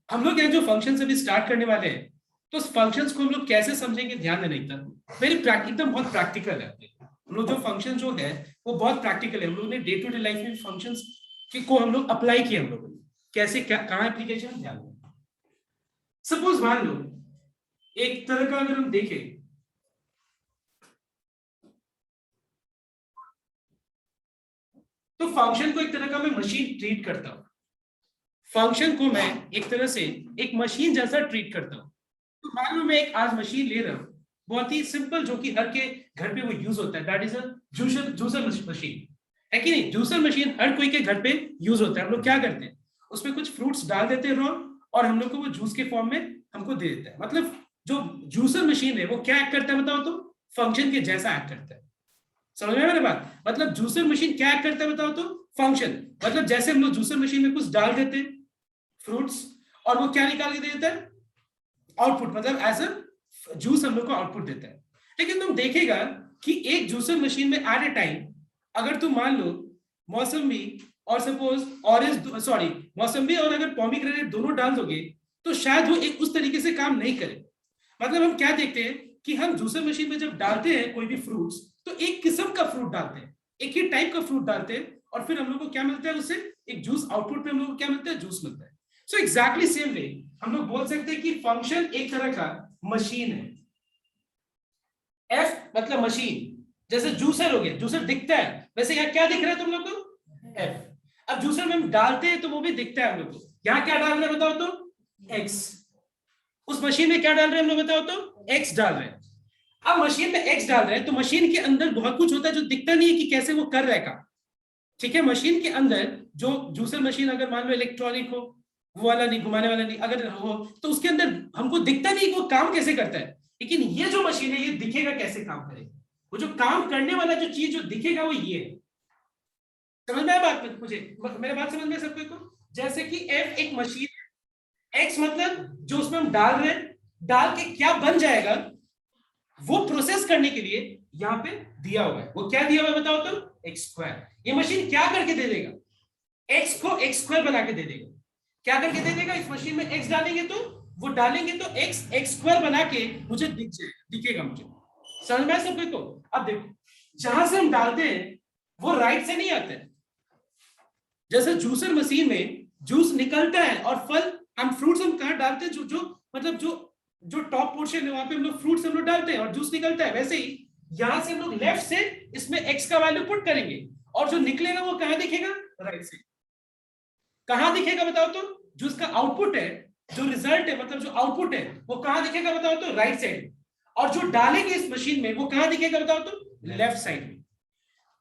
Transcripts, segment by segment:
हम लोग यहाँ जो फंक्शन अभी स्टार्ट करने वाले हैं, तो उस फंक्शंस को हम लोग कैसे समझेंगे ध्यान देना एकदम वेरी एकदम बहुत प्रैक्टिकल है। हम लोग जो फंक्शन जो है वो बहुत प्रैक्टिकल है। हम लोग ने डे टू डे लाइफ में फंक्शंस को हम लोग अप्लाई किए। हम लोगों ने कैसे कहाँ एप्लीकेशन ध्यान देना। सपोज मान लो एक तरह का अगर हम देखें तो फंक्शन को एक तरह का मैं मशीन ट्रीट करता हूं। फंक्शन को मैं एक तरह से एक मशीन जैसा ट्रीट करता हूं। तो मान लो मैं एक आज मशीन ले रहा हूं, बहुत ही सिंपल, जो कि हर के घर पे वो यूज होता है, that is a juicer juicer machine. है कि नहीं? जूसर मशीन हर कोई के घर पे यूज होता है। हम लोग क्या करते हैं, उसमें कुछ फ्रूट्स डाल देते हैं रॉ, और हम लोग को वो जूस के फॉर्म में हमको दे देता है। मतलब जो जूसर मशीन है वो क्या एक्ट करता है बताओ तो? फंक्शन के जैसा एक्ट करता है। समझ में मेरी बात? मतलब जूसर मशीन क्या एक्ट करता है बताओ तो? फंक्शन। मतलब जैसे हम लोग जूसर मशीन में कुछ डाल देते हैं फ्रूट्स, और वो क्या निकाल के दे देता है? आउटपुट। मतलब एज अ जूस हम लोग को आउटपुट देता है। लेकिन तुम देखेगा कि एक जूसर मशीन में एट ए टाइम अगर तुम मान लो मौसमी और सपोज ऑरेंज, सॉरी मौसमी और अगर पॉमीग्रेनेट दोनों डाल दोगे तो शायद वो एक उस तरीके से काम नहीं करे। मतलब हम क्या देखते हैं कि हम जूसर मशीन में जब डालते हैं कोई भी फ्रूट्स, तो एक किस्म का फ्रूट डालते हैं, एक ही टाइप का फ्रूट डालते हैं, और फिर हम लोग को क्या मिलता है उससे? एक जूस आउटपुट में हम लोग को क्या मिलता है? जूस मिलता है। सो एग्जैक्टली सेम वे हम लोग बोल सकते हैं कि फंक्शन एक तरह का मशीन है। एफ मतलब मशीन। जैसे जूसर हो गया, जूसर दिखता है, वैसे यहाँ क्या दिख रहा है तुम लोग को? एफ। अब जूसर में हम डालते हैं तो वो भी दिखता है हम लोग को। यहाँ क्या डाल रहे हैं बताओ तो? एक्स। उस मशीन में क्या डाल रहे हैं हम लोग बताओ तो? एक्स डाल रहे हैं। अब मशीन में एक्स डाल रहे हैं तो मशीन के अंदर बहुत कुछ होता है जो दिखता नहीं है कि कैसे वो कर रहा है काम। ठीक है? मशीन के अंदर जो जूसर मशीन अगर मान लो इलेक्ट्रॉनिक हो, वो वाला नहीं, घुमाने वाला नहीं अगर हो, तो उसके अंदर हमको दिखता नहीं कि वो काम कैसे करता है। लेकिन ये जो मशीन है ये दिखेगा कैसे काम करेगा। वो जो काम करने वाला जो चीज जो दिखेगा वो ये है। समझ में आया बात? मुझे मेरे बात समझ में सबको को? जैसे कि एफ एक मशीन है, एक्स मतलब जो उसमें हम डाल रहे हैं, डाल के क्या बन जाएगा वो प्रोसेस करने के लिए यहाँ पे दिया हुआ है। वो क्या दिया हुआ है बताओ तो? X square. ये मशीन क्या करके दे देगा? एक्स को एक्स स्क्वायर बना के दे देगा। क्या करके दे देगा? इस मशीन में एक्स डालेंगे तो वो डालेंगे तो एक्स एक्स स्क्वायर बना के मुझे दिख जाएगा, दिखेगा मुझे। समझ में सब को? अब देखो जहां से हम डालते हैं वो राइट से नहीं आता है। जैसे जूसर मशीन में जूस निकलता है और फल हम फ्रूट्स हम कहाँ डालते हैं? जो मतलब जो टॉप पोर्शन है वहां पे हम लोग फ्रूट्स हम लोग डालते हैं और जूस निकलता है। वैसे ही यहां से हम लोग लेफ्ट से इसमें एक्स का वैल्यू पुट करेंगे और जो निकलेगा वो कहां दिखेगा? राइट से। कहां दिखेगा बताओ तो? जो इसका आउटपुट है, जो रिजल्ट है, मतलब जो आउटपुट है वो कहां दिखेगा बताओ तो? Right side. और जो डालेंगे इस मशीन में वो कहां दिखेगा बताओ तो? लेफ्ट साइड में।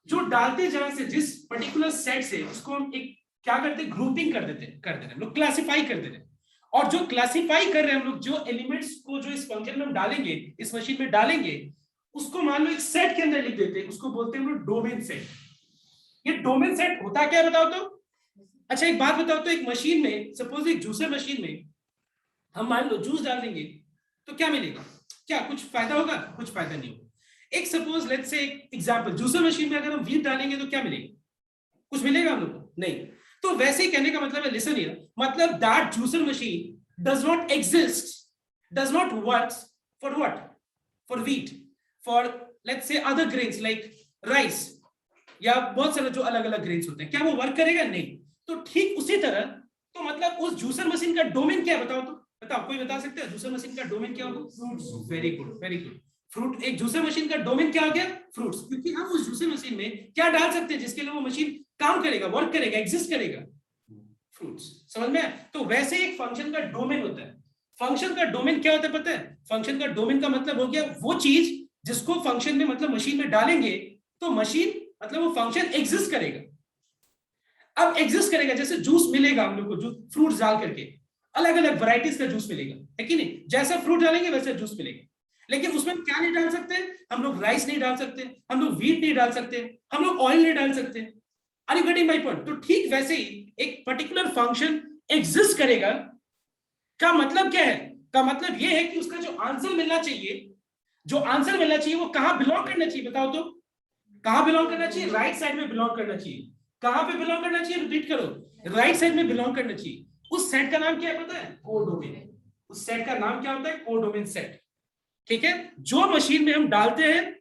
जो डालते जहां से जिस पर्टिकुलर सेट से उसको हम एक क्या करते? ग्रुपिंग कर देते हैं लोग, क्लासिफाई कर देते हैं। और जो क्लासिफाई कर रहे हैं हम लोग, जो एलिमेंट्स को जो इस फंक्शन में हम डालेंगे, इस मशीन में डालेंगे, उसको मान लो एक सेट के अंदर लिख देते हैं, उसको बोलते हैं हम लोग डोमेन सेट। ये डोमेन सेट होता क्या है बताओ तो? अच्छा एक बात बताओ तो, एक मशीन में सपोज एक जूसर मशीन में हम मान लो जूस डाल देंगे तो क्या मिलेगा? क्या कुछ फायदा होगा? कुछ फायदा नहीं होगा। एक suppose let's say example, juicer machine में अगर हम व्हीट डालेंगे तो क्या मिलेगा? कुछ मिलेगा हम लोग को? नहीं। तो वैसे ही कहने का मतलब है, लिसन हियर, मतलब that juicer machine does not exist, does not work for what? For wheat, for let's say other grains like rice, या बहुत सारे जो अलग अलग ग्रेन्स होते हैं। क्या वो वर्क करेगा? नहीं। तो ठीक उसी तरह, तो मतलब उस जूसर मशीन का डोमेन क्या है बताओ तो? बताओ, कोई बता सकते हैं जूसर मशीन का डोमेन क्या होगा? Fruits. Very good, very good. Fruit, एक जूसर मशीन का डोमेन क्या हो गया? फ्रूट्स। क्योंकि हम उस जूसर मशीन में क्या डाल सकते हैं जिसके लिए वो मशीन काम करेगा, वर्क करेगा, एग्जिस्ट करेगा? फ्रूट्स। समझ में? तो वैसे एक फंक्शन का डोमेन होता है। फंक्शन का डोमेन क्या होता है पता है? फंक्शन का डोमेन का मतलब हो गया वो चीज जिसको फंक्शन में मतलब मशीन में डालेंगे तो मशीन मतलब वो फंक्शन एग्जिस्ट करेगा। अब एग्जिस्ट करेगा, जैसे जूस मिलेगा हम लोग को, जो फ्रूट्स डाल करके अलग अलग वैरायटीज का जूस मिलेगा, है कि नहीं? जैसा फ्रूट डालेंगे वैसा जूस मिलेगा। लेकिन उसमें क्या नहीं डाल सकते? हम लोग राइस नहीं डाल सकते, हम लोग व्हीट नहीं डाल सकते, हम लोग ऑयल नहीं डाल सकते। Are you getting my point? तो ठीक वैसे ही एक पर्टिकुलर फंक्शन एग्जिस्ट करेगा। का मतलब क्या है? का मतलब ये है कि उसका जो आंसर मिलना चाहिए, जो आंसर मिलना चाहिए वो कहां बिलोंग करना चाहिए बताओ तो? कहां बिलोंग करना चाहिए? राइट साइड में बिलोंग करना चाहिए। कहां पे बिलोंग करना चाहिए? रिपीट करो। राइट साइड में बिलोंग करना चाहिए। उस सेट का नाम क्या है पता है? कोडोमेन। उस सेट का नाम क्या होता है? Codomain set. ठीक है, जो मशीन में हम डालते हैं,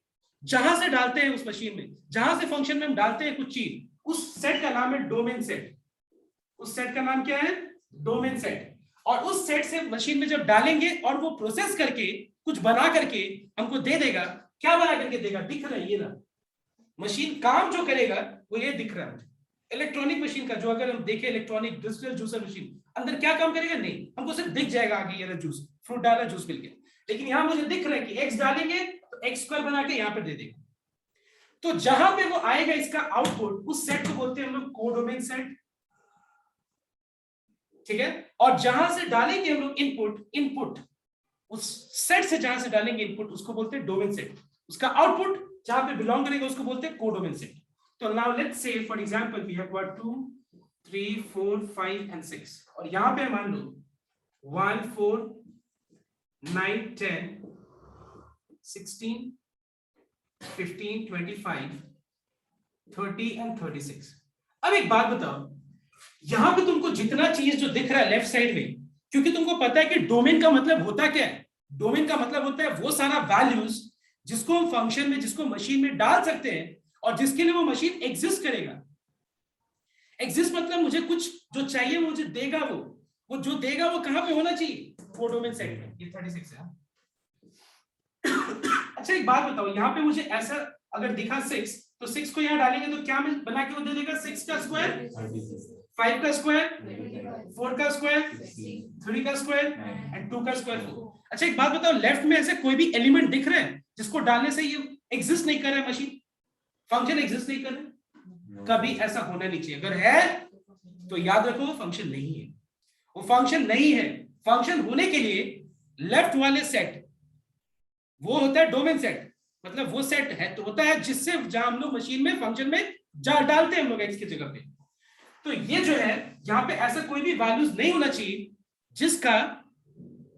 जहां से डालते हैं उस मशीन में, जहां से फंक्शन में हम डालते हैं कुछ चीज, उस सेट का नाम है डोमेन सेट। उस सेट का नाम क्या है? Domain set. और उस सेट से मशीन में जब डालेंगे और वो प्रोसेस करके कुछ बना करके हमको दे देगा। क्या बना करके देगा? दिख रहा है ये ना, मशीन काम जो करेगा वो ये दिख रहा है। इलेक्ट्रॉनिक मशीन का जो अगर हम देखें, इलेक्ट्रॉनिक डिजिटल जूसर मशीन, अंदर क्या काम करेगा? नहीं, हमको सिर्फ दिख जाएगा आगे ये जूस, फ्रूट डाला, जूस मिल गया। लेकिन यहां मुझे दिख रहा है कि एक्स डालेंगे तो एक्स स्क्वायर बना के यहां पर दे देगा। तो जहां पे वो आएगा इसका आउटपुट, उस सेट को बोलते हैं हम लोग कोडोमेन सेट। ठीक है, और जहां से डालेंगे हम लोग इनपुट उस सेट से जहां से डालेंगे इनपुट, उसको बोलते हैं डोमेन सेट। उसका आउटपुट जहां पे बिलोंग करेगा उसको बोलते हैं कोडोमेन सेट। तो now let's say for example we have got 2 3 4 5 and 6, और यहां पे मान लो 1 4 9 10 16 15 25 30 एंड 36। अब एक बात बताओ, यहां पे तुमको जितना चीज जो दिख रहा है लेफ्ट साइड में, क्योंकि तुमको पता है कि डोमेन का मतलब होता क्या है? डोमेन का मतलब होता है वो सारा वैल्यूज जिसको हम फंक्शन में, जिसको मशीन में डाल सकते हैं और जिसके लिए वो मशीन एग्जिस्ट करेगा। एग्जिस्ट मतलब मुझे कुछ जो चाहिए वो मुझे देगा, वो जो देगा वो कहां पे होना चाहिए? कोडोमेन सेट में। ये 36 है। अच्छा एक बात बताओ, यहाँ पे मुझे ऐसा अगर दिखा 6, तो 6 को यहाँ डालेंगे तो क्या बना के वो दे देगा? 6 का स्क्वायर, 5 का स्क्वायर, 4 का स्क्वायर, 3 का स्क्वायर एंड 2 का स्क्वायर। अच्छा एक बात बताओ, लेफ्ट में ऐसे कोई भी एलिमेंट दिख रहा है जिसको डालने से ये एग्जिस्ट नहीं कर रहा है, मशीन फंक्शन एग्जिस्ट नहीं कर रहा है? कभी ऐसा होना नहीं चाहिए। अगर है तो याद रखो वो फंक्शन नहीं है, वो फंक्शन नहीं है। फंक्शन होने के लिए लेफ्ट वाले सेट वो होता है डोमेन सेट, मतलब वो सेट है तो होता है जिससे जहां हम लोग मशीन में फंक्शन में डालते हैं हम लोग एक्स की जगह पे। तो ये जो है यहाँ पे ऐसा कोई भी वैल्यूज नहीं होना चाहिए जिसका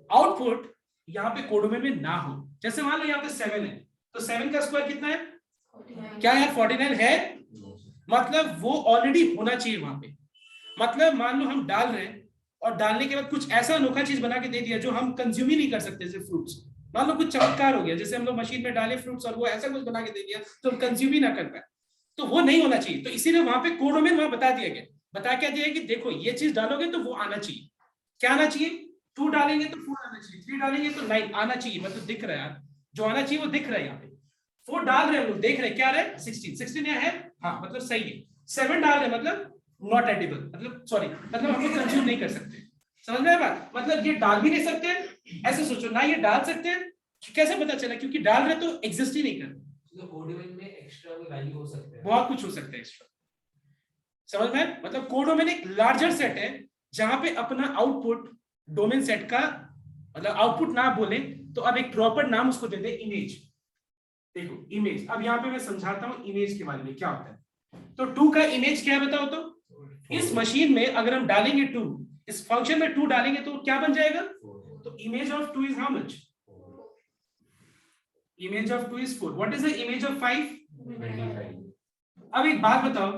आउटपुट यहाँ पे कोडोमेन में ना हो। जैसे मान लो यहाँ पे 7 है, तो 7 का स्क्वायर कितना है? 49। क्या यार 49 है? मतलब वो ऑलरेडी होना चाहिए वहां पे। मतलब मान लो हम डाल रहे हैं और डालने के बाद कुछ ऐसा अनोखा चीज बना के दे दिया जो हम कंज्यूम ही नहीं कर सकते, जैसे फ्रूट्स। मान लो कुछ चमत्कार हो गया, जैसे हम लोग मशीन में डाले फ्रूट्स और वो ऐसा कुछ बना के दे दिया तो हम कंज्यूम ही ना कर पाए, तो वो नहीं होना चाहिए। तो इसीलिए वहां पे कोडोमेन वहां बता दिया गया, बता क्या दिया कि देखो ये चीज डालोगे तो वो आना चाहिए। क्या आना चाहिए? 2 डालेंगे तो 4 आना चाहिए, 3 डालेंगे तो 9 आना चाहिए। मतलब दिख रहा है यार, जो आना चाहिए वो दिख रहा है। यहाँ पे 4 डाल रहे हैं लोग, देख रहे हैं क्या रहे? 16 है, हाँ मतलब सही है। 7 डाल रहे मतलब नॉट एडिबल, मतलब सॉरी, मतलब हम लोग कंज्यूम नहीं कर सकते। समझ में आया बात? मतलब ये डाल भी नहीं सकते, ऐसे सोचो ना, ये डाल सकते हैं। कैसे पता चला? क्योंकि डाल रहे तो एग्जिस्ट ही नहीं कर रहे। तो कोडोमेन में एक्स्ट्रा वैल्यू हो सकता है, बहुत कुछ हो सकता है एक्स्ट्रा। समझ में? मतलब कोडोमेन एक लार्जर सेट है जहां पे अपना आउटपुट डोमेन सेट का, मतलब आउटपुट ना बोले तो अब एक प्रॉपर नाम उसको दे दे, इमेज। देखो इमेज, अब यहाँ पे मैं समझाता हूँ इमेज के बारे में क्या होता है। तो 2 का इमेज क्या है बताओ तो? इस मशीन में अगर हम डालेंगे 2, इस फंक्शन में 2 डालेंगे तो क्या बन जाएगा? तो image of 2 is how much? Image of 2 is 4। What is the image of 5? 25। अब एक बात बताओ,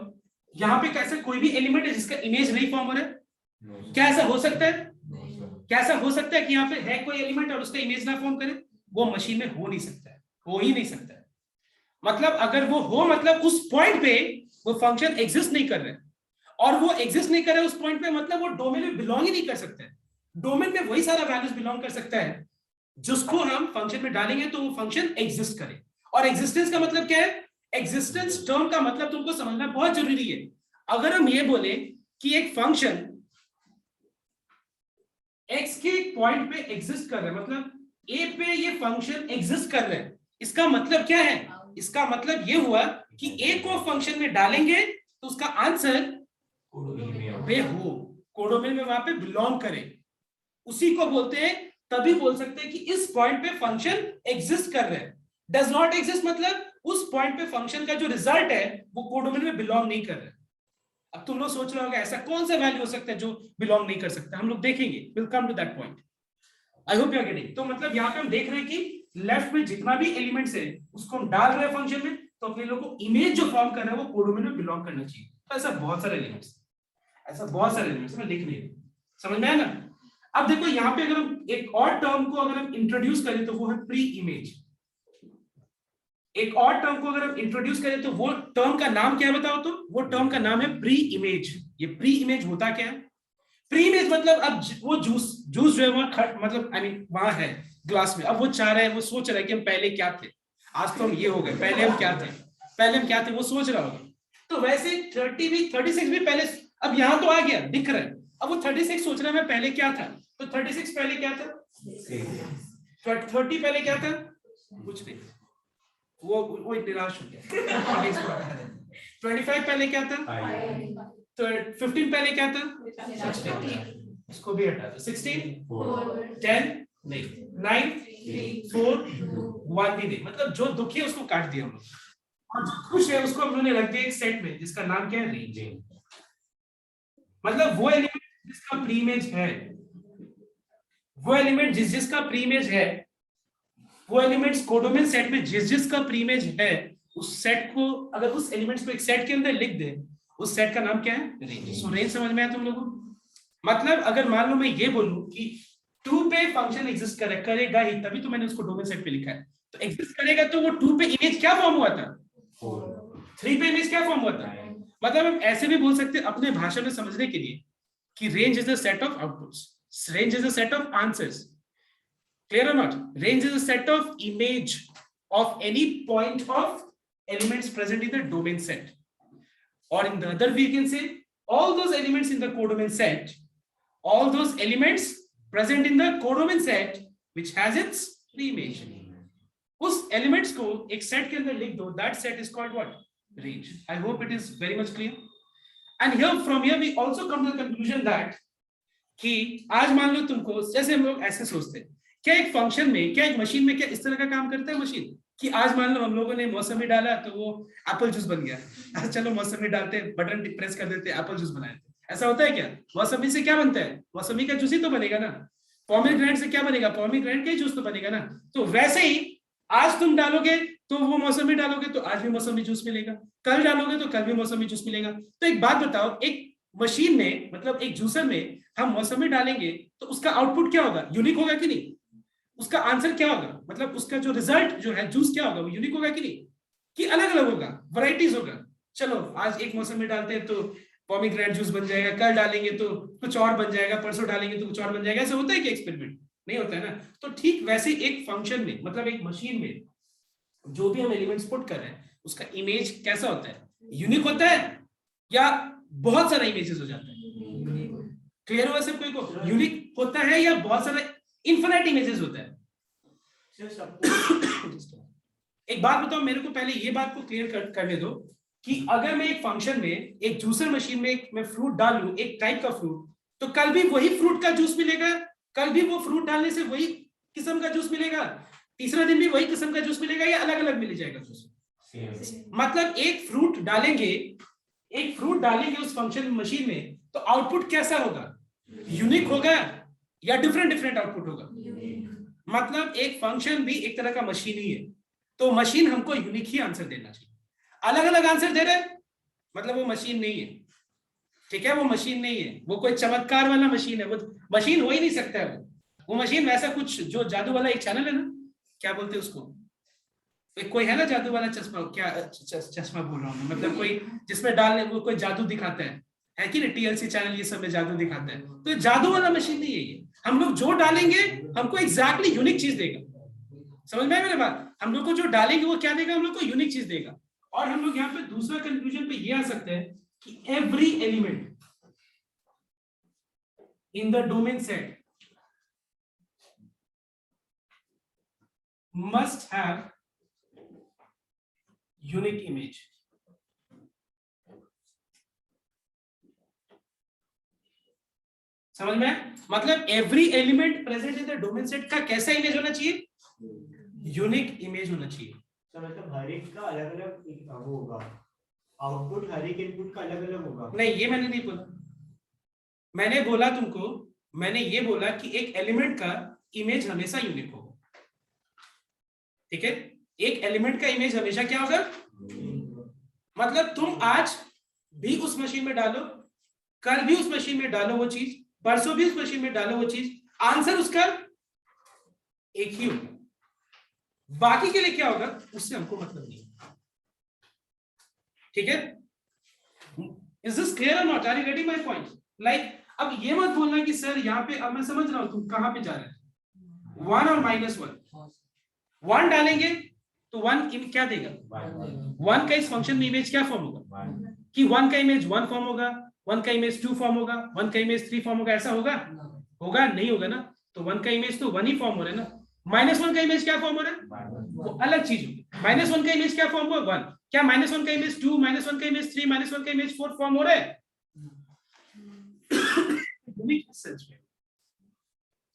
यहाँ पे कैसे कोई भी एलिमेंट है जिसका इमेज नहीं फॉर्म हो रहा है? क्या ऐसा हो सकता है? क्या ऐसा हो सकता है कि यहाँ पे है कोई एलिमेंट और उसका इमेज ना फॉर्म करे? वो मशीन में हो नहीं सकता है, हो ही नहीं सकता है। मतलब अगर वो हो, मतलब उस पॉइंट पे वो फंक्शन एग्जिस्ट नहीं कर रहे, और वो एग्जिस्ट नहीं कर रहे उस पॉइंट पे, मतलब वो डोमेन में बिलोंग ही नहीं कर सकते। डोमेन में वही सारा वैल्यूज बिलोंग कर सकता है जिसको हम फंक्शन में डालेंगे तो वो फंक्शन एग्जिस्ट करे। और एग्जिस्टेंस का मतलब क्या है? एग्जिस्टेंस टर्म का मतलब तुमको समझना बहुत जरूरी है। अगर हम ये बोले कि एक फंक्शन x के पॉइंट पे एग्जिस्ट कर रहा है, मतलब a पे ये फंक्शन एग्जिस्ट कर रहा है, इसका मतलब क्या है? इसका मतलब ये हुआ कि a को फंक्शन में डालेंगे तो उसका आंसर वे हो, कोडोमेन में वहां पे बिलोंग करे। उसी को बोलते हैं, तभी बोल सकते हैं कि इस पॉइंट पे फंक्शन एग्जिस्ट कर रहा है। डज नॉट एग्जिस्ट मतलब उस पॉइंट पे फंक्शन का जो रिजल्ट है वो कोडोमेन में बिलोंग नहीं कर रहा है। अब तुम लोग सोच रहे होगे ऐसा कौन सा वैल्यू हो सकता है जो बिलोंग नहीं कर सकता? हम लोग देखेंगे, will come to that point. I hope you are getting. तो मतलब यहाँ पे हम देख रहे हैं कि लेफ्ट में जितना भी एलिमेंट्स है उसको हम डाल रहे हैं फंक्शन में, तो अपने लोग को इमेज जो फॉर्म कर रहा है वो कोडोमेन में बिलोंग करना चाहिए। तो ऐसा बहुत सारे एलिमेंट्स, ऐसा बहुत सारे एलिमेंट्स में लिख नहीं। समझ में आया ना? अब देखो यहाँ पे अगर हम एक और टर्म को अगर हम इंट्रोड्यूस करें तो वो है प्री इमेज। एक और टर्म को अगर हम इंट्रोड्यूस करें तो वो टर्म का नाम क्या है बताओ? तो वो टर्म का नाम है प्री इमेज। ये प्री इमेज होता क्या है? प्री इमेज मतलब अब वो जूस जो है वहां मतलब आई मीन वहां है ग्लास में, अब वो चाह रहा है, वो सोच रहा है कि हम पहले क्या थे, आज तो हम ये हो गए, पहले हम क्या थे, पहले हम क्या थे, वो सोच रहा होगा। तो वैसे 30 भी 36 भी पहले, अब यहाँ तो आ गया दिख रहा है, अब वो 36 सोच रहा है मैं पहले क्या था, तो 36 पहले क्या था, 30 पहले क्या था, कुछ नहीं, वो निराश हो गया। 25 पहले क्या था, तो 15 पहले क्या था, 16, इसको भी हटा दो, 16, 10 नहीं, 9, 4, 1 भी नहीं, मतलब जो दुखी है उसको काट दिया हम लोग, और जो खुश है उसको हम लोगों ने रख दिया एक सेट में जिसका नाम क्या है, रेंज। मतलब वो एलिमेंट जिसका प्री इमेज है, वो एलिमेंट जिसका प्री इमेज है, वो एलिमेंट्स कोडोमेन सेट में जिसका प्री इमेज है, उस सेट को अगर उस एलिमेंट्स को एक सेट के अंदर लिख दे, उस सेट का नाम क्या है, रेंज। सो रेंज समझ में आया तुम लोगों को? मतलब अगर मान लो मैं ये बोलूं कि 2 पे फंक्शन एग्जिस्ट करेगा ही, तभी तो मैंने उसको डोमेन सेट पे लिखा है, तो एग्जिस्ट करेगा तो वो 2 पे इमेज क्या फॉर्म हुआ था, 3 पे इमेज क्या फॉर्म हुआ था। मतलब हम ऐसे भी बोल सकते हैं अपने भाषा में समझने के लिए कि range is a set of outputs, range is a set of answers, clear or not? Range is a set of image of any point of elements present in the domain set, or in the other way you can say all those elements in the codomain set, all those elements present in the codomain set which has its pre-image, उस elements को एक set के अंदर लिख दो, that set is called what, range. I hope it is very much clear. And here from here we also come to the conclusion that कि आज मान लो तुमको, जैसे हम लोग ऐसे सोचते हैं, क्या एक फंक्शन में, क्या एक मशीन में, क्या इस तरह का काम करता है मशीन कि आज मान लो हम लोगों ने मौसमी डाला तो वो एप्पल जूस बन गया, चलो मौसमी डालते हैं, बटन प्रेस कर देते हैं, एप्पल जूस बनाए, ऐसा होता है क्या? मौसमी से क्या बनता है, मौसमी का जूस ही तो बनेगा ना। पोमीग्रेनेट से क्या बनेगा, पोमीग्रेनेट का ही जूस तो बनेगा ना। तो वैसे ही आज तुम डालोगे तो वो मौसमी डालोगे तो आज भी मौसमी जूस मिलेगा, कल डालोगे तो कल भी मौसमी जूस मिलेगा। तो एक बात बताओ, एक मशीन में मतलब एक जूसर में हम मौसमी डालेंगे तो उसका आउटपुट क्या होगा, यूनिक होगा कि नहीं? उसका आंसर क्या होगा, मतलब उसका जो रिजल्ट जो है जूस क्या होगा, वो यूनिक होगा कि नहीं, कि अलग अलग होगा, वैरायटीज होगा। चलो आज एक मौसम में डालते हैं तो पोमीग्रेनेट जूस बन जाएगा, कल डालेंगे तो कुछ और बन जाएगा, परसों डालेंगे तो कुछ और बन जाएगा। ऐसा होता है कि एक्सपेरिमेंट नहीं होता है ना। तो ठीक वैसे एक फंक्शन में मतलब एक मशीन में जो भी हम एलिमेंट्स पुट कर रहे हैं उसका इमेज कैसा होता है, यूनिक होता है या बहुत सारा इमेजेस हो जाता है? क्लियर हुआ सब कोई को? यूनिक होता है या बहुत सारा इनफिनिट इमेजेस होता है? एक बात बताओ मेरे को, पहले ये बात को क्लियर करने दो कि अगर मैं एक फंक्शन में एक जूसर मशीन में मैं फ्रूट डाल लूं, एक टाइप का फ्रूट, तो कल भी वही फ्रूट का जूस मिलेगा, कल भी वो फ्रूट डालने से वही किस्म का जूस मिलेगा, तीसरा दिन भी वही किस्म का जूस मिलेगा, या अलग अलग मिल जाएगा जूस? मतलब एक फ्रूट डालेंगे उस फंक्शन मशीन में तो आउटपुट कैसा होगा, यूनिक होगा या डिफरेंट आउटपुट होगा? मतलब एक फंक्शन भी एक तरह का मशीन ही है, तो मशीन हमको यूनिक ही आंसर देना चाहिए। अलग अलग आंसर दे रहे मतलब वो मशीन नहीं है, ठीक है? वो मशीन नहीं है, वो कोई चमत्कार वाला मशीन है, वो मशीन हो ही नहीं सकता है। वो मशीन वैसा कुछ जो जादू वाला एक चैनल है ना, क्या बोलते हैं उसको, कोई है ना जादू वाला चश्मा, क्या चश्मा बोल रहा हूँ, मतलब कोई जिसमें डालने वो कोई जादू दिखाता है कि नहीं, टीएलसी चैनल ये सब में जादू दिखाता है, तो जादू वाला मशीन नहीं है ये। हम लोग जो डालेंगे हमको एग्जैक्टली यूनिक चीज देगा। समझ में आया मेरी बात? हम लोग को जो डालेंगे वो क्या देगा, हम लोग को यूनिक चीज देगा। और हम लोग यहाँ पे दूसरा कंक्लूजन पे ये आ सकते हैं कि every element in the domain set must have unique image. समझ में? मतलब every element present in the domain set का कैसा इमेज होना चाहिए, यूनिक इमेज होना चाहिए। तो मतलब हर एक का अलग अलग वो होगा, आउटपुट हर एक इनपुट का अलग अलग होगा? नहीं, ये मैंने नहीं बोला। मैंने बोला तुमको, मैंने ये बोला कि एक एलिमेंट का इमेज हमेशा यूनिक होगा, ठीक है? एक एलिमेंट का इमेज हमेशा क्या होगा, मतलब तुम आज भी उस मशीन में डालो, कल भी उस मशीन में डालो वो चीज, परसों भी उस मशीन में डालो वो चीज, आंसर उसका एक ही होगा, बाकी के लिए क्या होगा उससे हमको मतलब नहीं। ठीक है, is this clear or not? Are you getting my point? Like अब ये मत बोलना कि सर यहाँ पे, अब मैं समझ रहा हूं तुम कहां पे जा रहे हैं, 1 और -1, 1 डालेंगे तो 1 इन क्या देगा, 1 का इस फंक्शन में इमेज क्या फॉर्म होगा, कि 1 का इमेज 1 फॉर्म होगा, 1 का इमेज 2 फॉर्म होगा, 1 का इमेज 3 फॉर्म होगा, ऐसा होगा? होगा नहीं होगा ना, तो 1 का इमेज तो 1 ही फॉर्म हो रहा है ना, -1 का इमेज क्या फॉर्म हो रहा है, वो अलग चीज होगी। -1 का इमेज क्या फॉर्म हुआ, 1, क्या -1 का इमेज 2, -1 का इमेज 3, -1 का इमेज 4 फॉर्म हो रहा है?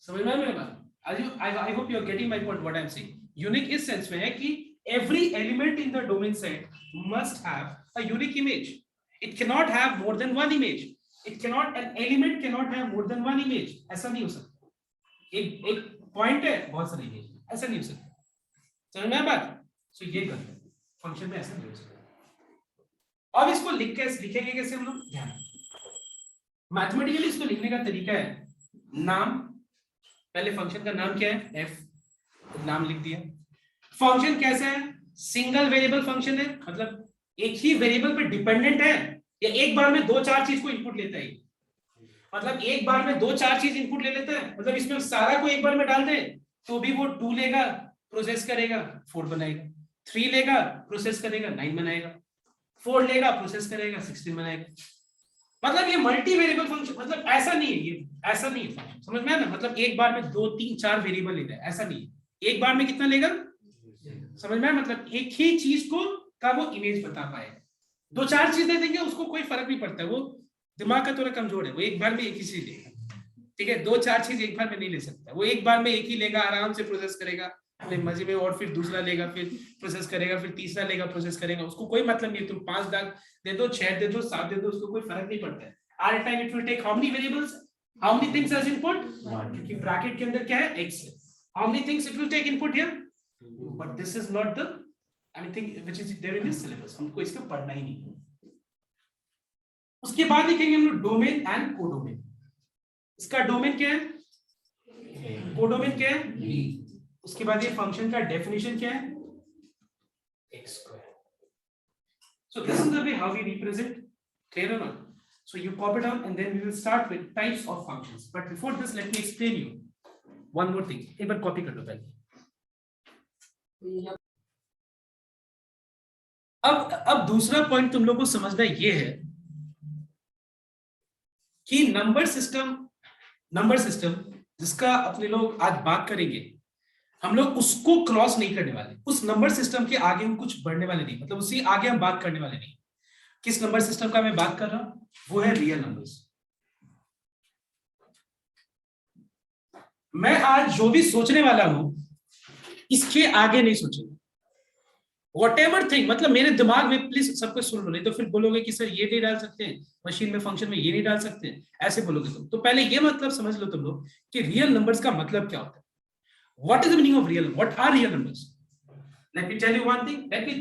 समझ में आ रहा है बात? I hope you are getting my point what I am saying. Unique इस सेंस में है कि every element in the domain set must have a unique image. It cannot have more than one image. An element cannot have more than one image. ऐसा नहीं हो सकता। एक point है बहुत सारी इमेज, ऐसा नहीं हो सकता। समझ में आ बात? सो ये करते हैं फंक्शन में, ऐसा नहीं हो सकता। अब इसको लिखेंगे कैसे हम लोग, ध्यान, मैथमेटिकली इसको लिखने का तरीका है, नाम, पहले फंक्शन का नाम क्या है, f, तो नाम लिख दिया। फंक्शन कैसा है, सिंगल वेरिएबल फंक्शन है, मतलब एक ही वेरिएबल पे डिपेंडेंट है, या एक बार में 2-4 चीज को इनपुट लेता है, मतलब एक बार में 2-4 चीज इनपुट ले लेता है, मतलब इसमें सारा को एक बार में डाल दे तो भी वो 2 लेगा, प्रोसेस करेगा, 4 बनाएगा, 3 लेगा, प्रोसेस करेगा, 9 बनाएगा, 4 लेगा, प्रोसेस करेगा, 16 बनाएगा। मतलब ये मल्टी वेरिएबल फंक्शन, मतलब ऐसा नहीं है, ये ऐसा नहीं है फंक्शन, समझ में आया ना, मतलब एक बार में 2, 3, 4 वेरिएबल लेता है, ऐसा नहीं है, एक बार में कितना लेगा, समझ में आया, मतलब एक ही चीज को का वो इमेज बता पाएगा। 2-4 चीज दे देंगे उसको कोई फर्क नहीं पड़ता, वो दिमाग का थोड़ा कमजोर है, वो एक बार में एक ही चीज लेगा, ठीक है, 2-4 चीज एक बार में नहीं ले सकता, वो एक बार में एक ही लेगा, आराम से प्रोसेस करेगा अपने मजे में, और फिर दूसरा लेगा, फिर प्रोसेस करेगा, फिर तीसरा लेगा, प्रोसेस करेगा, उसको कोई मतलब नहीं है, तुम 5 दाग दे दो, 6 दे दो, 7 दे दो, उसको कोई फर्क नहीं पड़ता है। At a time it will take how many variables, how many things as input, क्योंकि ब्रैकेट के अंदर क्या है, x है, how many things it will take input here, but this is not the anything which is there in this syllabus, हमको इसको पढ़ना ही नहीं है। उसके बाद लिखेंगे हम लोग डोमेन एंड कोडोमेन। इसका डोमेन क्या है, कोडोमेन क्या है, उसके बाद ये फंक्शन का डेफिनेशन क्या है, x square। So this is the way how we represent, clear or not? So you pop it on and then we will start with types of functions. But before this, let me explain you one more thing. एक बार copy कर लो पहले। अब दूसरा point तुम लोगों को समझना ये है कि नंबर सिस्टम जिसका अपने लोग आज बात करेंगे, हम लोग उसको क्रॉस नहीं करने वाले, उस नंबर सिस्टम के आगे हम कुछ बढ़ने वाले नहीं, मतलब उससे आगे हम बात करने वाले नहीं। किस नंबर सिस्टम का मैं बात कर रहा हूं, वो है रियल नंबर्स। मैं आज जो भी सोचने वाला हूं इसके आगे नहीं सोचूंगा, Whatever thing, मतलब मेरे दिमाग में, प्लीज सब कुछ सुन लो, नहीं तो फिर बोलोगे कि सर ये नहीं डाल सकते हैं मशीन में, फंक्शन में ये नहीं डाल सकते हैं, ऐसे बोलोगे तुम। तो पहले ये मतलब समझ लो तुम लोग कि रियल नंबर्स का मतलब क्या होता है, what is the meaning of real, what are real numbers. Let me tell you one thing, let me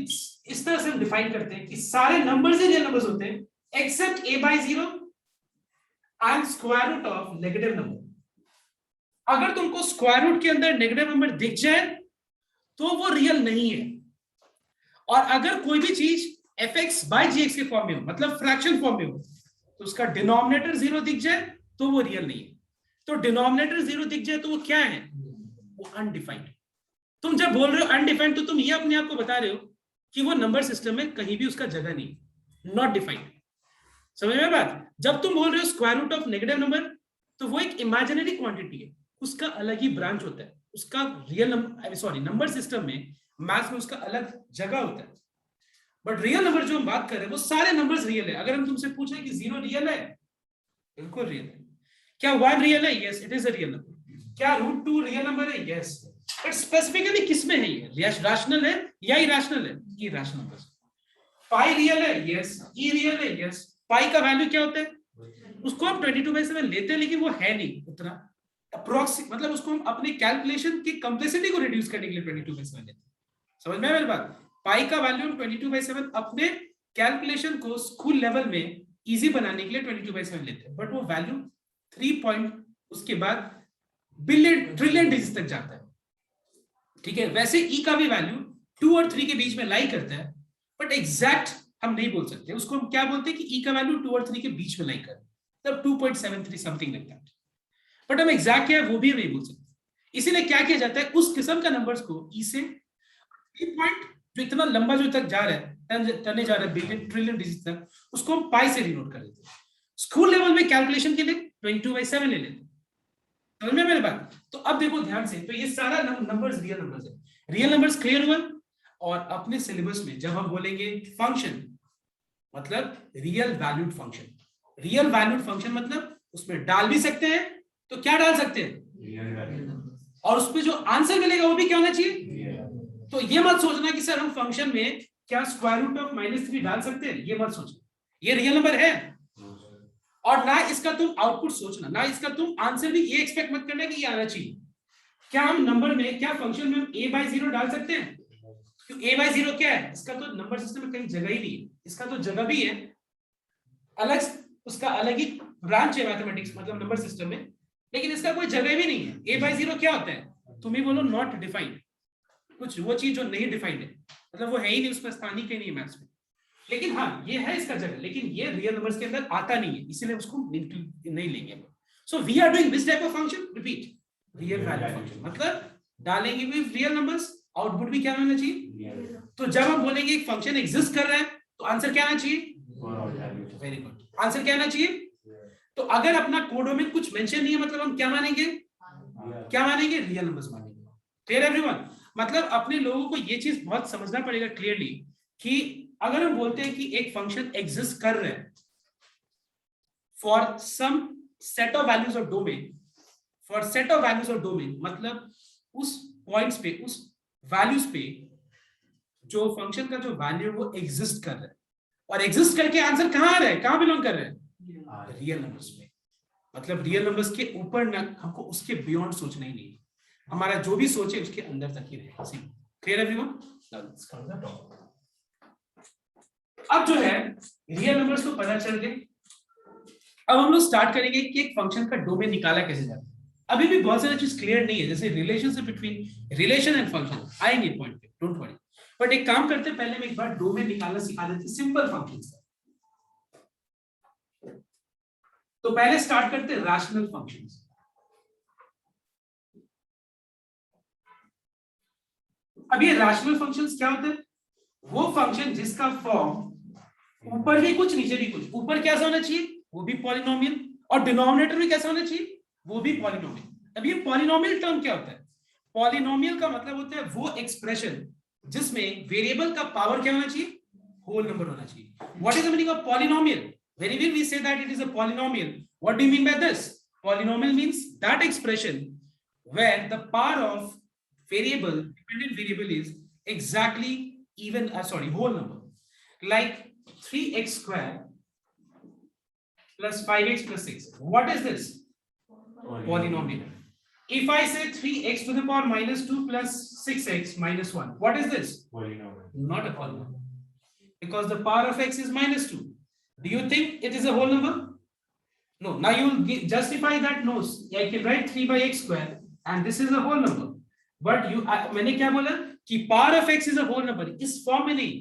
इस तरह से हम डिफाइन करते हैं कि सारे नंबर्स ही रियल नंबर्स होते हैं except a/0 and square root of negative number. अगर तुमको स्क्वायर रूट के अंदर नेगेटिव नंबर दिख जाए तो वो रियल नहीं है, और अगर कोई भी चीज fx/gx के फॉर्म में हो, मतलब फ्रैक्शन फॉर्म में हो, तो उसका डिनोमिनेटर 0 दिख जाए तो वो रियल नहीं है। तो डिनोमिनेटर 0 दिख जाए तो वो क्या है, वो अनडिफाइंड। तुम जब बोल रहे हो अनडिफाइंड, तो तुम ये अपने आप को बता रहे हो कि वो नंबर सिस्टम में कहीं भी उसका जगह नहीं, नॉट डिफाइंड। समझ में बात? जब तुम बोल रहे हो square root of negative number, तो वो एक इमेजिनरी क्वांटिटी है, उसका अलग ही ब्रांच होता है, उसका रियल नंबर सिस्टम में, मैथ्स में उसका अलग जगह होता है। बट रियल नंबर जो हम बात कर रहे हैं वो सारे नंबर्स रियल है। अगर हम तुमसे पूछें कि 0 रियल है, बिल्कुल रियल है। क्या 1 रियल है? Yes, it is a real number. क्या √2 रियल नंबर है? यस। बट स्पेसिफिकली किसमें है ये, रैशनल है या इरैशनल है? Irrational number. पाई रियल है? यस। ई रियल है? यस। पाई का वैल्यू क्या होता है? उसको हम 22/7 लेते हैं, लेकिन वो है नहीं उतना अप्रोक्सीमेट, मतलब उसको हम अपने कैलकुलेशन की कंप्लेक्सिटी को रिड्यूस करने के लिए 22/7 लेते हैं। समझ में आया मेरी बात? पाई का वैल्यू हम 22/7 अपने कैलकुलेशन को स्कूल लेवल में इजी बनाने के लिए 22/7 लेते हैं, बट वो वैल्यू 3 पॉइंट उसके बाद बिलियन ट्रिलियन डिजिट तक जाता है, ठीक है। वैसे ई का भी वैल्यू 2 और 3 के बीच में लाई करता है, बट एग्जैक्ट हम नहीं बोल सकते, उसको हम क्या बोलते हैं कि ई का वैल्यू 2 और 3 के बीच में लाई कर, मतलब 2.73 समथिंग लाइक दैट, बट हम एग्जैक्ट क्या है वो भी नहीं बोल सकते। इसीलिए क्या किया जाता है, उस किस्म का नंबर्स को ई से 3 पॉइंट जो इतना लंबा जो तक जा रहा है, टने जा रहा है बिलियन ट्रिलियन डिजिट तक, उसको हम पाई से डिनोट कर देते हैं। स्कूल लेवल में कैलकुलेशन के लिए 22/7 ले लेते हैं, समझ में मेरी बात। तो अब देखो ध्यान से, तो ये सारा नंबर्स रियल नंबर्स है, रियल नंबर्स क्लियर हुआ। और अपने सिलेबस में जब हम बोलेंगे फंक्शन मतलब real valued function, real valued function मतलब उसमें डाल भी सकते हैं, तो क्या डाल सकते हैं, और उसमें जो आंसर मिलेगा वो भी क्या होना चाहिए। तो ये मत सोचना कि सर हम फंक्शन में क्या स्क्वायर रूट ऑफ -3 डाल सकते हैं, ये मत सोचना, ये रियल नंबर है। और ना इसका तुम आउटपुट सोचना, ना इसका तुम आंसर भी ये एक्सपेक्ट मत करना कि ये आना चाहिए। क्या हम नंबर में, क्या फंक्शन में हम a/0 डाल सकते हैं, क्योंकि a/0 क्या है, इसका तो नंबर सिस्टम में कहीं जगह ही नहीं है, इसका तो जगह भी है अलग, उसका अलग ही ब्रांच है मैथमेटिक्स मतलब नंबर सिस्टम में, लेकिन इसका कोई जगह भी नहीं है। a/0 क्या होता है, तुम ही बोलो नॉट डिफाइंड, कुछ वो चीज जो नहीं डिफाइंड है, मतलब वो है ही नहीं, उसमें स्थान ही कहीं नहीं है मैथ्स में। लेकिन हाँ ये है इसका जगह, लेकिन ये रियल नंबर्स के अंदर आता नहीं है, इसीलिए उसको नहीं लेंगे। So we are doing this type of function, repeat real value function, मतलब डालेंगे भी रियल नंबर्स, आउटपुट भी क्या होना चाहिए। तो जब हम बोलेंगे एक फंक्शन एग्जिस्ट कर रहा है तो आंसर क्या आना चाहिए, वेरी गुड, आंसर क्या आना चाहिए। तो अगर अपना कोडों में कुछ मेंशन नहीं है, मतलब हम क्या मानेंगे, क्या मानेंगे, रियल नंबर्स मानेंगे। क्लियर एवरीवन, मतलब अपने लोगों को ये चीज बहुत समझना पड़ेगा क्लियरली कि अगर हम बोलते हैं कि एक फंक्शन एग्जिस्ट कर रहा है for some set of values of domain, for set of values of domain मतलब उस पॉइंट्स पे, उस वैल्यूज पे जो फंक्शन का जो वैल्यू है वो एग्जिस्ट कर रहा है, और एग्जिस्ट करके आंसर कहां आ रहा है, कहां बिलोंग कर रहा है, रियल नंबर्स में। मतलब रियल नंबर्स के ऊपर ना, हमको उसके बियॉन्ड सोचना ही नहीं है, हमारा जो भी सोचे उसके अंदर तक ही रहे। Clear everyone. अब जो है रियल नंबर्स को पता चल गए, अब हम लोग स्टार्ट करेंगे कि एक फंक्शन का डोमेन निकाला कैसे जाता है। अभी भी बहुत सारी चीज क्लियर नहीं है, जैसे relationship between relation and function, आएंगे पॉइंट पे, डोंट वरी। बट एक काम करते हैं, पहले मैं एक बार डोमेन निकालना सिखा देते हैं सिंपल फंक्शंस का। तो पहले स्टार्ट करते हैं रैशनल फंक्शंस। अब ये रैशनल फंक्शंस क्या होते हैं, वो फंक्शन जिसका फॉर्म ऊपर भी कुछ नीचे भी कुछ, ऊपर कैसा होना चाहिए वो भी पॉलिनोमियल, और डिनोमिनेटर भी कैसा होना चाहिए वो भी पॉलिनोमियल। अब ये पॉलिनोमियल टर्म क्या होता है, पॉलिनोमियल का मतलब होता है वो एक्सप्रेशन जिसमें वेरिएबल का पावर क्या होना चाहिए, होल नंबर होना चाहिए। What is the meaning of polynomial, whenever we say that it is a polynomial, what do you mean by this? Polynomial means that expression where the power of variable, dependent variable is exactly even, whole number, like 3x square plus 5x plus 6. What is this? Polynomial. If I say 3x to the power minus 2 plus 6x minus 1, what is this? Polynomial. Not a polynomial, because the power of x is minus 2. Do you think it is a whole number? No. Now you will justify that. No, I can write 3 by x square and this is a whole number. But मैंने क्या बोला कि power of x is a whole number, इस form में नहीं,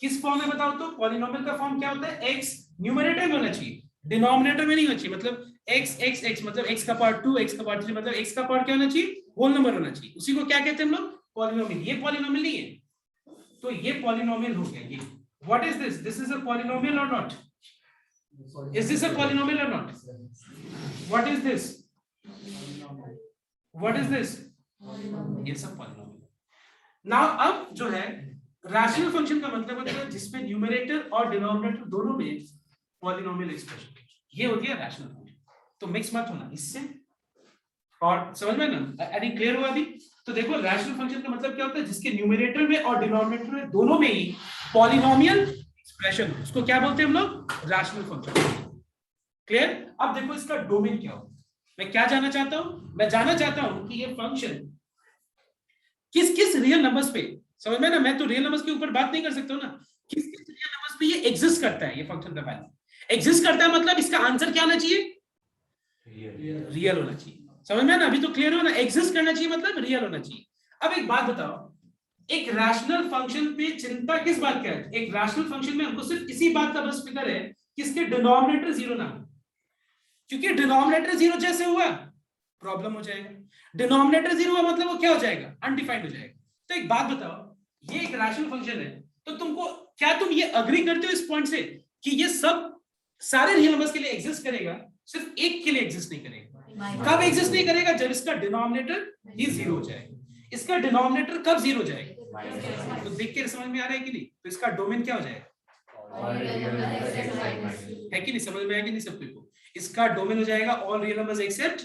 किस form में बताओ तो। पॉलिनोमियल का फॉर्म क्या होता है, x न्यूमरेटर में होना चाहिए, डिनोमिनेटर में नहीं होना चाहिए। मतलब x मतलब x का पावर 2, x का पावर 3, मतलब x का पावर क्या होना चाहिए, होल नंबर होना चाहिए। उसी को क्या कहते हैं हम लोग, पॉलिनोमियल। ये पॉलिनोमियल नहीं है, तो ये पॉलिनोमियल हो गया। ये what is this, this is a polynomial और not, is this a polynomial or not? What is this, what is this? ये सब पॉलिनोमियल। नाउ अब जो है रैशनल फंक्शन का मतलब होता है जिसमें न्यूमरेटर और डिनोमिनेटर दोनों में पॉलिनोमियल एक्सप्रेशन, ये होती है रैशनल फंक्शन। तो मिक्स मत होना इससे, और समझ में ना, आई क्लियर हुआ अभी। तो देखो रैशनल फंक्शन का मतलब क्या होता है, जिसके न्यूमरेटर में और डिनोमिनेटर में दोनों में ही पॉलिनोमियल एक्सप्रेशन, उसको क्या बोलते हैं हम लोग, रैशनल फंक्शन। क्लियर। अब देखो इसका डोमेन क्या हो, मैं क्या जानना चाहता हूं, मैं जानना चाहता हूं कि ये फंक्शन किस किस रियल नंबर्स पे, समझ में ना, मैं तो रियल नंबर्स के ऊपर बात नहीं कर सकता हूं ना, किस किस रियल नंबर्स पे ये एग्जिस्ट करता है, ये फंक्शन का वैल्यू एग्जिस्ट करता है, मतलब इसका आंसर क्या आना चाहिए, रियल होना चाहिए। समझ में ना? अभी तो क्लियर हो ना? एग्जिस्ट करना चाहिए मतलब रियल होना चाहिए। अब एक बात बताओ, एक रैशनल फंक्शन पे चिंता किस बात का है? एक रैशनल फंक्शन में हमको सिर्फ इसी बात का बस फिक्र है कि इसके डिनोमिनेटर जीरो ना हो, क्योंकि डिनोमिनेटर जीरो जैसे हुआ प्रॉब्लम हो जाएगा। डिनोमिनेटर जीरो हुआ मतलब वो क्या हो जाएगा? अनडिफाइंड हो जाएगा। तो एक बात बताओ, ये एक रैशनल फंक्शन है, तो तुमको क्या तुम ये अग्री करते हो इस पॉइंट से कि ये सब सारे रियल नंबर्स के लिए एग्जिस्ट करेगा, सिर्फ एक के लिए एग्जिस्ट नहीं करेगा? कब एग्जिस्ट नहीं करेगा? जब इसका डिनोमिनेटर ही जीरो हो जाएगा। इसका डिनोमिनेटर कब जीरो हो जाएगा? तो देख के समझ में आ रहा है कि नहीं? तो इसका डोमेन क्या हो जाएगा? है कि नहीं? समझ में आया कि नहीं सबको? इसका डोमेन हो जाएगा ऑल रियल नंबर्स एक्सेप्ट,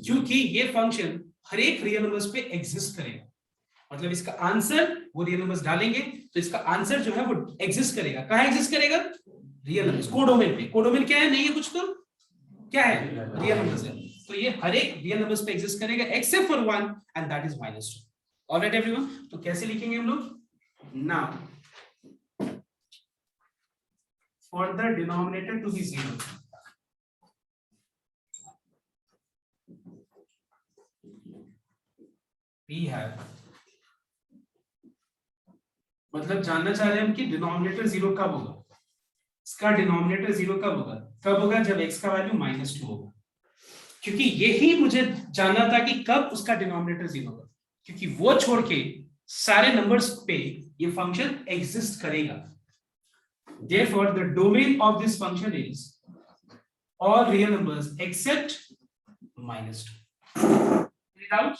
क्योंकि ये फंक्शन हर एक रियल नंबर्स पे एग्जिस्ट करेगा। मतलब इसका आंसर वो रियल नंबर्स डालेंगे तो इसका आंसर जो है वो एग्जिस्ट करेगा। कहां एग्जिस्ट करेगा? रियल नंबर्स, कोडोमेन पे। कोडोमेन क्या है? नहीं है कुछ तो क्या है? रियल नंबर्स है। तो ये हर एक रियल नंबर्स पे एग्जिस्ट करेगा except for one, and that is -2। Alright everyone? तो कैसे लिखेंगे हम लोग? Now for the denominator to be zero, we have, मतलब जानना चाह रहे हैं हम कि डिनोमिनेटर जीरो कब होगा। इसका डिनोमिनेटर जीरो कब होगा? कब होगा? जब x का वैल्यू -2 होगा। क्योंकि यही मुझे जानना था कि कब उसका डिनोमिनेटर जीरो होगा, क्योंकि वो छोड़ के सारे नंबर्स पे ये फंक्शन एग्जिस्ट करेगा। Therefore, the domain of this function is all real numbers except -2. Read out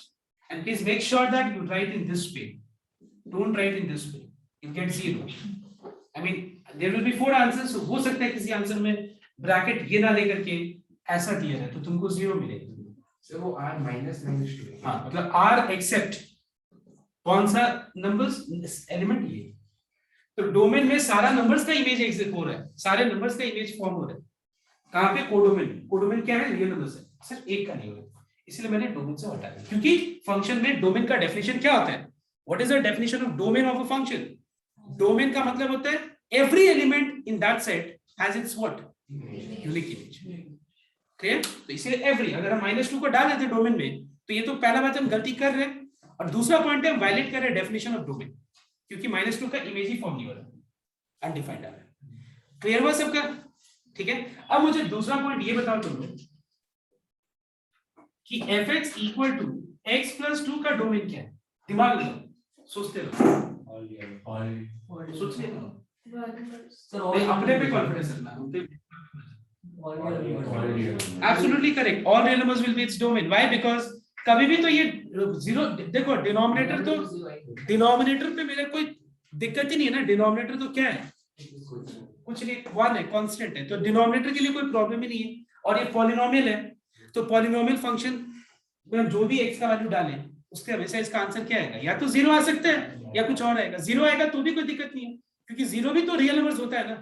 and please make sure that you write in this way. Don't write in this way. You get 0. I mean, there will be 4 answers. So हो सकता है किसी answer में bracket ये ना लेकर के ऐसा दिया है तो तुमको 0 मिलेगा। सर वो r -2 हाँ, मतलब r एक्सेप्ट कौन सा नंबर्स एलिमेंट ये। तो डोमेन में सारा नंबर्स का इमेज एग्जिस्ट हो रहा है, सारे नंबर्स का इमेज फॉर्म हो रहा है। कहां पे? कोडोमेन। कोडोमेन क्या है? रियल नंबर्स है, सिर्फ एक का नहीं हो रहा, इसलिए मैंने डोमेन से हटा दिया। क्योंकि फंक्शन में डोमेन का डेफिनेशन क्या होता है? What is the definition of domain of a function? Domain का मतलब होता है every element in that set has its what? Unique image. Clear? तो इसलिए एवरी, अगर हम -2 को डाल देते डोमेन में तो ये तो पहला बात हम गलती कर रहे हैं, और दूसरा पॉइंट है हम वायलेट कर रहे हैं डेफिनेशन ऑफ डोमेन, क्योंकि -2 का इमेज ही फॉर्म नहीं हो रहा, अनडिफाइंड आ रहा है। क्लियर हुआ सबका? ठीक है। अब मुझे दूसरा पॉइंट ये बताओ तुम लोग कि fx equal to x plus 2 का डोमेन क्या है? दिमाग लगाओ, सोचते रहो, सोचते रहो। अपने पे कॉन्फिडेंस रखना। Absolutely correct, all real numbers will be its domain. Why? Because कभी भी तो ये जीरो, देखो डिनोमिनेटर तो, डिनोमिनेटर पे मेरा कोई दिक्कत ही नहीं है ना। डिनोमिनेटर तो क्या है? कुछ नहीं, 1 है, कांस्टेंट है, तो डिनोमिनेटर के लिए कोई प्रॉब्लम ही नहीं है। और ये पॉलिनोमियल है, तो पॉलिनोमियल फंक्शन में हम जो भी x का वैल्यू डालें उसके हमेशा इसका आंसर क्या आएगा? या तो 0 आ सकता है या कुछ और आएगा। 0 आएगा तो भी कोई दिक्कत नहीं है, क्योंकि 0 भी तो रियल नंबर्स होता है ना,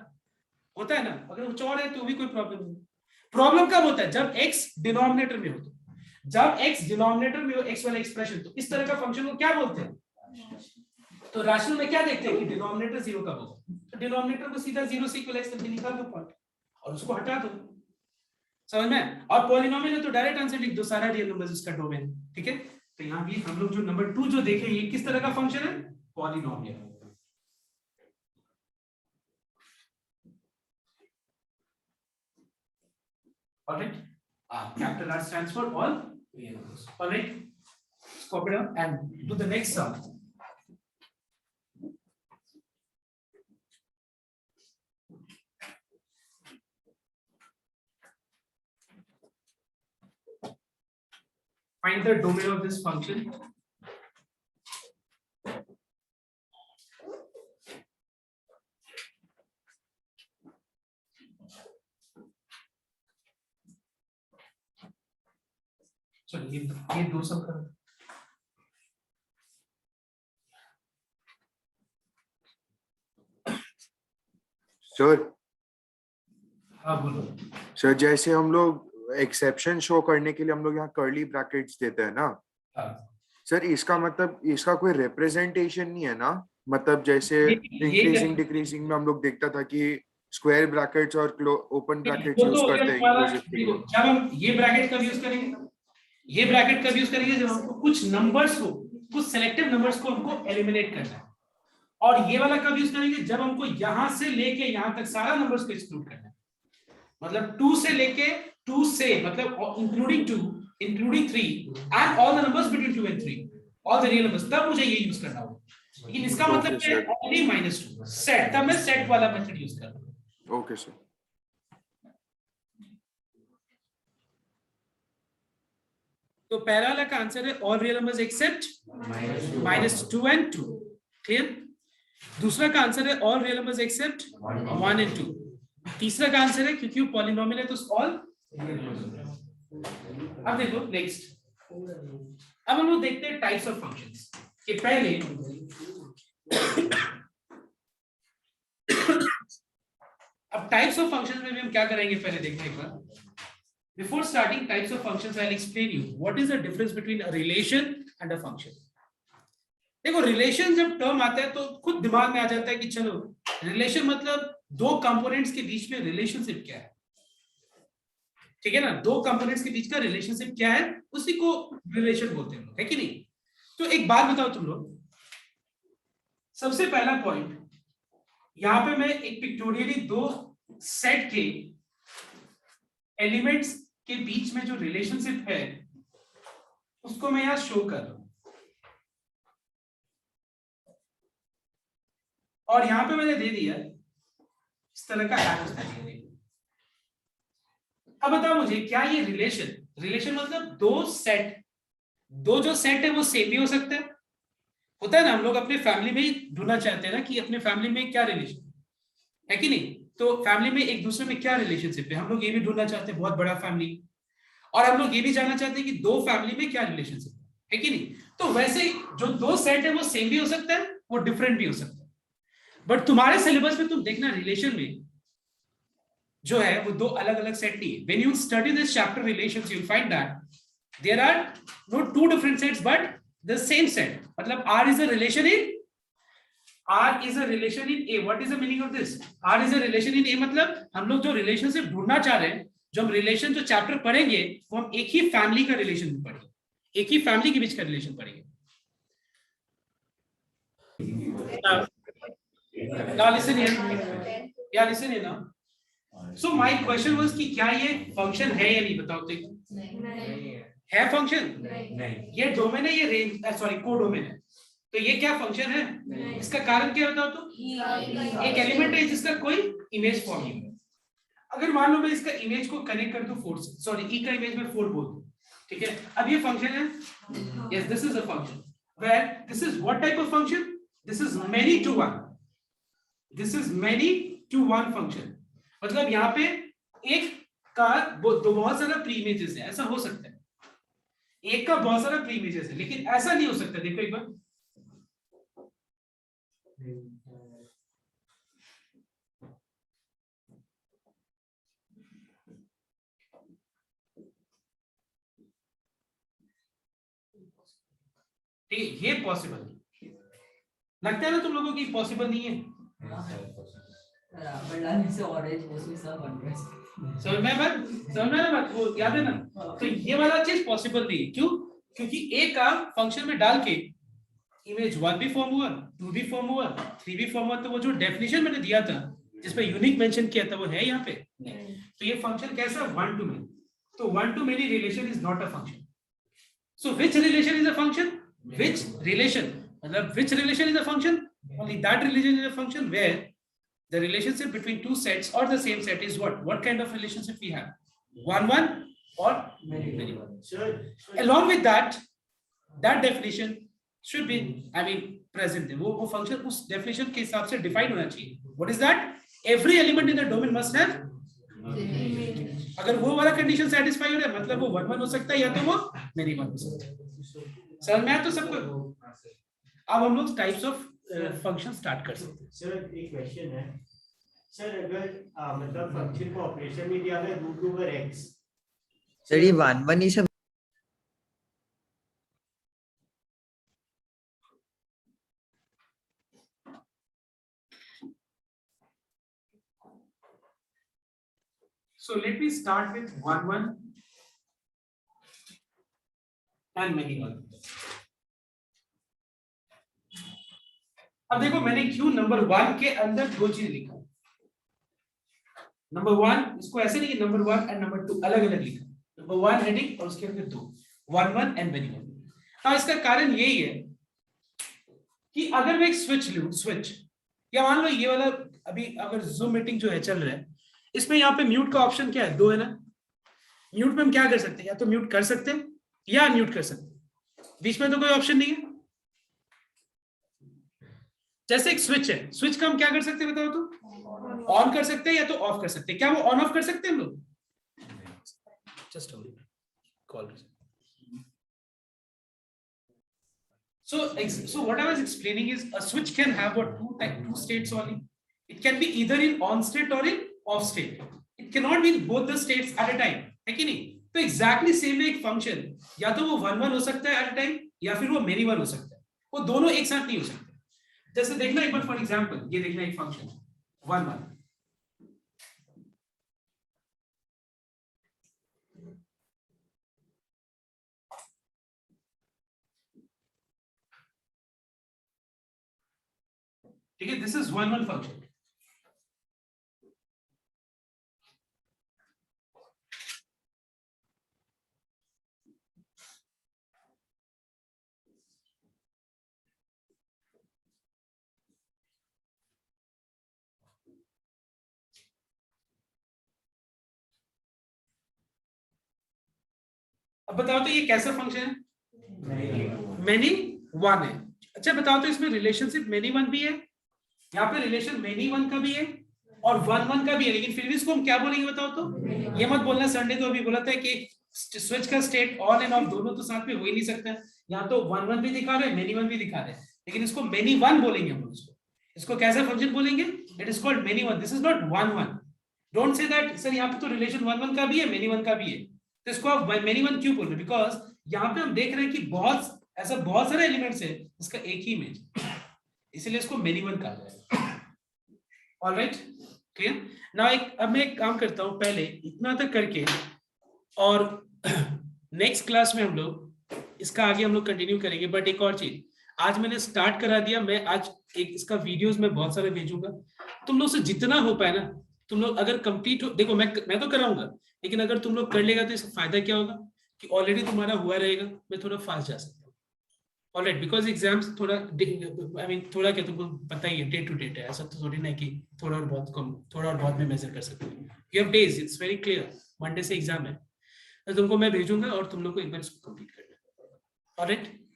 होता है ना। अगर कुछ और है तो भी कोई प्रॉब्लम नहीं। प्रॉब्लम कब होता है? जब x डिनोमिनेटर में हो। तो जब x डिनोमिनेटर में हो, x वाला एक्सप्रेशन, तो इस तरह का फंक्शन को क्या बोलते हैं? तो रैशनल में क्या देखते हैं कि डिनोमिनेटर 0 कब होगा, तो डिनोमिनेटर को सीधा 0 से इक्वलाइज करके निकाल दो पॉइंट और उसको हटा दो। समझ में? और पॉलिनोमियल है तो डायरेक्ट आंसर लिख दो, सारा रियल नंबर्स इसका डोमेन। ठीक है। तो यहां भी हम लोग जो नंबर 2 जो देखे, ये किस तरह का फंक्शन है? Polynomial. Alright, capital R stands for all real numbers. Alright, copy down and do the next sum. Find the domain of this function. So ये दो सब कर। सर हाँ बोलो। सर जैसे हम लोग एक्सेप्शन शो करने के लिए हम लोग यहाँ कर्ली ब्रैकेट्स देते हैं ना, हाँ। सर इसका मतलब इसका कोई रिप्रेजेंटेशन नहीं है ना? मतलब जैसे ये इंक्रीजिंग डिक्रीजिंग में हम लोग देखता था कि स्क्वायर ब्रैकेट्स और ओपन ब्रैकेट्स वो यूज तो हो गया करते हैं तुम्हारा। इंक्लूसिव के देखो, लिए। जब हम ये ब्रैकेट कब यूज करेंगे, ये ब्रैकेट कब यूज करेंगे, जब हमको कुछ नंबर्स को, कुछ सिलेक्टिव नंबर्स को हमको एलिमिनेट करना है। और ये वाला कब यूज करेंगे, जब हमको यहां से लेके यहां तक सारा नंबर्स को एक्सक्लूड करना है। मतलब 2 से लेके 2 से मतलब including 2 including 3 and all the numbers between 2 and 3 all the real numbers, तब मुझे ये यूज करना होगा। लेकिन इसका मतलब क्या है, ओनली -2 सेट, तब मैं सेट वाला मेथड यूज कर रहा हूं। Okay sir. तो पहला वाला का आंसर है all real numbers accept -2 and 2। Clear. दूसरा का आंसर है all real numbers accept 1 and 2। तीसरा का आंसर है क्योंकि वो पॉलिनोमियल है तो ऑल। अब देखो नेक्स्ट, अब हम लोग देखते हैं टाइप्स ऑफ फंक्शंस कि पहले अब टाइप्स ऑफ फंक्शंस में भी हम क्या करेंगे, पहले देखना एक बार। Before starting types of functions, I'll explain you what is the difference between a relation and a function. देखो रिलेशन जब टर्म आता है तो खुद दिमाग में आ जाता है कि चलो रिलेशन मतलब दो कंपोनेंट्स के बीच में रिलेशनशिप क्या है, ठीक है ना। दो कंपोनेंट्स के बीच का रिलेशनशिप क्या है, उसी को रिलेशन बोलते हैं लोग, है कि नहीं। तो एक बात बताओ तुम लोग, सबसे पहला पॉइंट, यहां पे मैं एक पिक्टोरियली दो सेट के एलिमेंट्स के बीच में जो रिलेशनशिप है उसको मैं यहां शो कर रहा हूं। और यहां पे मैंने दे दिया इस तरह का एरो दिया। अब बताओ मुझे, क्या ये रिलेशन मतलब दो सेट, दो जो सेट है वो सेम भी हो सकता है। होता है ना, हम लोग अपने फैमिली में ही ढूंढना चाहते हैं ना कि अपने फैमिली में क्या रिलेशन है कि नहीं। तो फैमिली में एक दूसरे में क्या रिलेशनशिप है, हम लोग ये भी ढूंढना चाहते हैं, बहुत बड़ा फैमिली। और हम लोग ये भी जानना चाहते हैं कि दो फैमिली में क्या रिलेशनशिप है कि नहीं। तो वैसे जो दो सेट है वो सेम भी हो सकता है, वो डिफरेंट भी हो सकता है। बट तुम्हारे सिलेबस में तुम देखना रिलेशन में जो है वो दो अलग अलग सेट नहीं है। When you study this chapter relations you will find that there are not two different sets but the same set. मतलब R is a relation in A। What is the meaning of this? R is a relation in A मतलब हम लोग जो relationship ढूंढना चाह रहे हैं, जो हम रिलेशन जो चैप्टर पढ़ेंगे वो हम एक ही फैमिली का रिलेशन पढ़ेंगे, एक ही फैमिली के बीच का रिलेशन पढ़ेंगे। Now listen here. Yeah, listen here now. So my question was कि क्या ये फंक्शन है या नहीं, बताओ तो। है फंक्शन? नहीं। ये डोमेन है, ये रेंज, सॉरी कोडोमेन है। तो ये क्या फंक्शन है? इसका कारण क्या बताओ तो। एक एलिमेंट है जिसका कोई इमेज फॉर्म नहीं है। अगर मान लो मैं इसका इमेज को कनेक्ट कर दूं 4 से, सॉरी ई का इमेज में 4 बोल दूं, ठीक है। अब ये फंक्शन है, yes this is a function where this is what type of function, this is many to one, this is many to one function. मतलब यहाँ पे एक का दो बहुत सारा प्री इमेजेस है, ऐसा हो सकता है एक का बहुत सारा प्री इमेजेस है, लेकिन ऐसा नहीं हो सकता। देखो एक बार, ठीक है, ये पॉसिबल नहीं लगता है ना तुम लोगों की, पॉसिबल नहीं है। समझ में ना बात, वो याद है ना। तो ये वाला चीज पॉसिबल नहीं है, क्यों? क्योंकि ए का फंक्शन में डाल के इमेज 1 भी फॉर्म हुआ, 2 भी फॉर्म हुआ, 3 भी फॉर्म हुआ। तो वो जो डेफिनेशन मैंने दिया था जिसमें यूनिक मेंशन किया था वो है यहाँ पे। तो ये फंक्शन कैसा, 1 to many। तो 1 to many relation is not a function. So which relation is a function, which relation मतलब which relation is a function, only that relation is a function where the relationship between two sets or the same set is what kind of relationship we have, 1 or many. Along with that definition should be present है, वो function उस definition के हिसाब से define होना चाहिए। What is that? Every element in the domain must have, अगर वो वाला कंडीशन सेटिस्फाई हो रहा है मतलब वो 1 हो सकता है या तो वो मेनी 1 हो सकता है। सर मैं तो सबको, अब हम लोग टाइप्स ऑफ फंक्शन स्टार्ट कर सकते हैं। सर एक क्वेश्चन है सर, अगर मतलब फंक्शन को ऑपरेशन में दिया है √x, सर ये 1 ही सब So let me start with 1 1 and many 1. अब देखो मैंने क्यों नंबर 1 के अंदर दो चीज लिखा। नंबर 1 इसको ऐसे नहीं कि नंबर 1 एंड नंबर 2 अलग अलग लिखा। नंबर 1 हेडिंग और उसके अंदर दो 1 1 एंड मेनी 1। हाँ, इसका कारण यही है कि अगर मैं एक स्विच लूं, स्विच या मान लो ये वाला अभी अगर जूम मीटिंग जो है चल रहा है, इसमें यहाँ पे म्यूट का ऑप्शन क्या है, 2 है ना। म्यूट में हम क्या कर सकते हैं, या तो म्यूट कर सकते हैं या अनम्यूट कर सकते हैं, बीच में तो कोई ऑप्शन नहीं है। जैसे एक स्विच है, स्विच का हम क्या कर सकते हैं बताओ तो, ऑन कर सकते हैं या तो ऑफ कर सकते हैं। क्या वो ऑन ऑफ कर सकते हैं हम लोग? Just call. So what I was explaining is a switch can have what two states only. It can be either in on state or in off state. It cannot be in both the states at a time, है कि नहीं? तो exactly same way एक function या तो वो 1 1 हो सकता है at a time या फिर वो many 1 हो सकता है। वो दोनों एक साथ नहीं हो सकते। जैसे देखना एक बार फॉर एग्जांपल, ये देखना एक फंक्शन 1 1। ठीक है, दिस इज 1 1 फंक्शन। अब बताओ तो ये कैसा फंक्शन है? मेनी 1 है। अच्छा बताओ तो इसमें रिलेशनशिप मेनी 1 भी है, यहाँ पे रिलेशन मेनी 1 का भी है और 1 1 का भी है, लेकिन फिर भी इसको हम क्या बोलेंगे बताओ तो? ये मत बोलना सर ने तो अभी बोला था कि स्विच का स्टेट ऑन एंड ऑफ दोनों तो साथ में हो ही नहीं सकता। यहाँ तो 1 1 भी दिखा रहे हैं, मेनी 1 भी दिखा रहे हैं, लेकिन इसको मेनी 1 बोलेंगे हम लोग। इसको कैसा फंक्शन बोलेंगे? It is called many 1। This is not 1 1। Don't say that sir यहाँ पे तो रिलेशन 1 1 का भी है, मेनी 1 का भी है, तो इसको आप मेनी 1 क्यों बोल रहे हैं? बिकॉज यहाँ पे हम देख रहे हैं कि बहुत सारे एलिमेंट्स है इसका एक ही इमेज, इसलिए इसको मेनी 1 कहा जाएगा। Alright, clear? नाउ अब मैं एक काम करता हूं, पहले इतना तक करके और नेक्स्ट क्लास में हम लोग इसका आगे हम लोग कंटिन्यू करेंगे। बट एक और चीज, आज मैंने स्टार्ट करा दिया, मैं आज एक इसका वीडियोस में बहुत सारे भेजूंगा। तुम लोग से जितना हो पाए ना, तुम लोग अगर कंप्लीट हो, देखो मैं तो कराऊंगा, लेकिन अगर तुम लोग कर लेगा तो इसका फायदा क्या होगा कि ऑलरेडी तुम्हारा हुआ रहेगा, मैं थोड़ा फास्ट जा सकता हूँ। ऑलराइट, बिकॉज एग्जाम्स थोड़ा थोड़ा क्या तुमको पता ही है, डे टू डेट है, ऐसा तो थोड़ी ना कि थोड़ा और बहुत कम, थोड़ा और बहुत में मेजर कर सकते हो। You have days, it's very clear, Monday से एग्जाम है, तो तुमको मैं भेजूंगा और तुम लोग को एक बार इसको कंप्लीट करना है। ऑलराइट,